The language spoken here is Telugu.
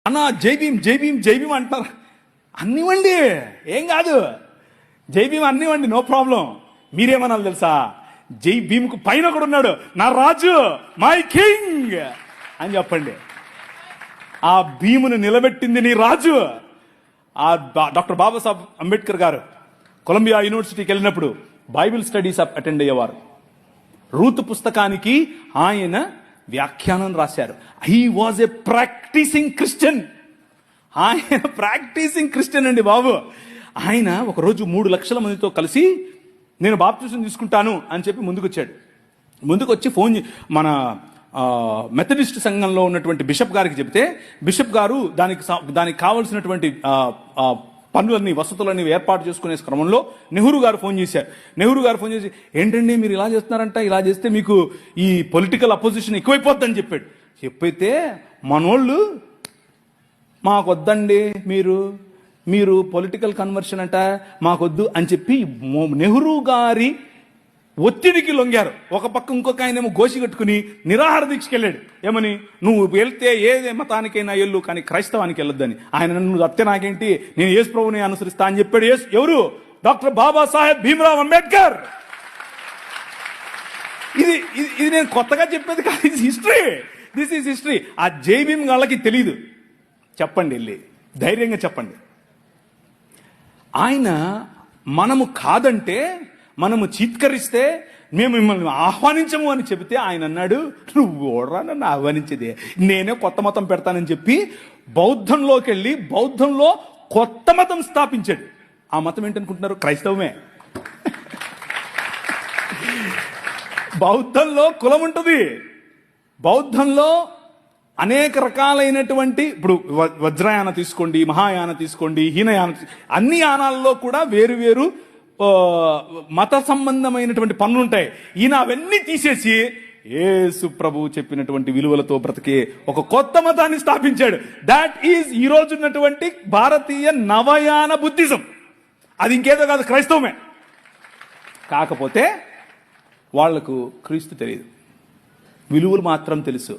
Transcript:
అన్న జై భీమ్ జై భీమ్ జై భీమ్ అంటారు. అన్నివ్వండి, ఏం కాదు, జై భీమ్ అన్నివ్వండి, నో ప్రాబ్లం. మీరేమనాలి తెలుసా? జై భీమ్కు పైన కూడా ఉన్నాడు నా రాజు, మై కింగ్ అని చెప్పండి. ఆ భీమును నిలబెట్టింది నీ రాజు. ఆ డాక్టర్ బాబాసాహెబ్ అంబేద్కర్ గారు కొలంబియా యూనివర్సిటీకి వెళ్ళినప్పుడు బైబిల్ స్టడీస్ అటెండ్ అయ్యేవారు. రూతు పుస్తకానికి ఆయన వ్యాఖ్యానం రాశారు. He was a practicing Christian. ఆయన ప్రాక్టీసింగ్ క్రిస్టియన్ అండి బాబు. ఆయన ఒకరోజు 3 లక్షల మందితో కలిసి నేను బాప్తిజం తీసుకుంటాను అని చెప్పి ముందుకొచ్చాడు. ముందుకు వచ్చి మన మెథడిస్ట్ సంఘంలో ఉన్నటువంటి బిషప్ గారికి చెబితే బిషప్ గారు దానికి కావలసినటువంటి పనులన్నీ వసతులన్నీ ఏర్పాటు చేసుకునే క్రమంలో నెహ్రూ గారు ఫోన్ చేశారు. నెహ్రూ గారు ఫోన్ చేసి, ఏంటండి మీరు ఇలా చేస్తున్నారంట, ఇలా చేస్తే మీకు ఈ పొలిటికల్ అపోజిషన్ ఎక్కువైపోద్దని చెప్పాడు. చెప్పైతే మనోళ్ళు మాకొద్దండి, మీరు పొలిటికల్ కన్వర్షన్ అంట మాకొద్దు అని చెప్పి నెహ్రూ గారి ఒత్తిడికి లొంగారు. ఒక పక్క ఇంకొక ఆయనేమో గోసి కట్టుకుని నిరాహార దీక్షకి వెళ్ళాడు. ఏమని, నువ్వు వెళ్తే ఏ మతానికైనా వెళ్ళు కానీ క్రైస్తవానికి వెళ్ళొద్దని. ఆయన నన్ను అత్తే నాకేంటి, నేను యేసు ప్రభువుని అనుసరిస్తా అని చెప్పాడు. ఎవరు? డాక్టర్ బాబాసాహెబ్ భీమ్రావ్ అంబేద్కర్. ఇది నేను కొత్తగా చెప్పేది కాదు, ఇది హిస్టరీ. This is history. ఆ జై భీమ్ వాళ్ళకి తెలియదు. చెప్పండి, వెళ్ళి ధైర్యంగా చెప్పండి. ఆయన మనము కాదంటే, మనము చీత్కరిస్తే మేము మిమ్మల్ని ఆహ్వానించము అని చెబితే ఆయన అన్నాడు, నువ్వు ఓడరా నన్ను ఆహ్వానించేదే, నేనే కొత్త మతం పెడతానని చెప్పి బౌద్ధంలోకి వెళ్ళి బౌద్ధంలో కొత్త మతం స్థాపించాడు. ఆ మతం ఏంటనుకుంటున్నారు? క్రైస్తవమే. బౌద్ధంలో కులం ఉంటుంది. బౌద్ధంలో అనేక రకాలైనటువంటి, ఇప్పుడు వజ్రయాన తీసుకోండి, మహాయాన తీసుకోండి, హీనయాన, అన్ని యానాల్లో కూడా వేరు మత సంబంధమైనటువంటి పనులు ఉంటాయి. ఈయన అవన్నీ తీసేసి యేసు ప్రభు చెప్పినటువంటి విలువలతో బ్రతికే ఒక కొత్త మతాన్ని స్థాపించాడు. దాట్ ఈజ్ ఈ రోజు ఉన్నటువంటి భారతీయ నవయాన బుద్ధిజం. అది ఇంకేదో కాదు, క్రైస్తవమే. కాకపోతే వాళ్లకు క్రీస్తు తెలియదు, విలువలు మాత్రం తెలుసు.